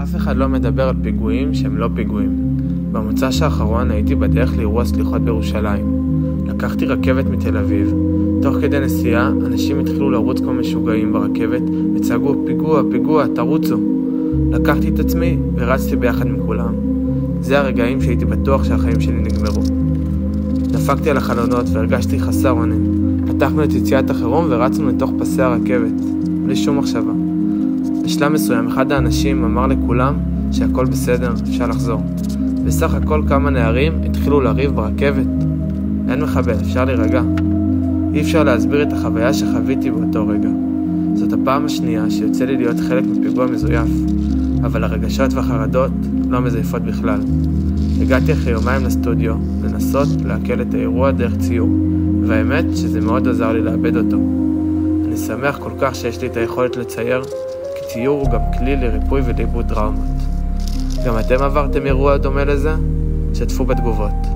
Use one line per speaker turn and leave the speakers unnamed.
אף אחד לא מדבר על פיגועים שהם לא פיגועים. במוצ"ש האחרון הייתי בדרך לאירוע סליחות בירושלים. לקחתי רכבת מתל אביב. תוך כדי נסיעה, אנשים התחילו לרוץ כמו משוגעים ברכבת וצעקו פיגוע, פיגוע, תרוצו. לקחתי את עצמי ורצתי ביחד עם כולם. זה הרגעים שהייתי בטוח שהחיים שלי נגמרו. דפקתי על החלונות והרגשתי חסר אונים. פתחנו את יציאת החירום ורצנו לתוך פסי הרכבת, בלי שום מחשבה. בשלב מסוים אחד האנשים אמר לכולם שהכל בסדר, אפשר לחזור. בסך הכל כמה נערים התחילו לריב ברכבת. אין מחבל, אפשר להירגע. אי אפשר להסביר את החוויה שחוויתי באותו רגע. זאת הפעם השנייה שיוצא לי להיות חלק מפיגוע מזויף, אבל הרגשות והחרדות לא מזייפות בכלל. הגעתי אחרי יומיים לסטודיו לנסות להקל את האירוע דרך ציור, והאמת שזה מאוד עזר לי לאבד אותו. אני שמח כל כך שיש לי את היכולת לצייר, כי ציור הוא גם כלי לריפוי ולעיבוד טראומות. גם אתם עברתם אירוע דומה לזה? שתפו בתגובות.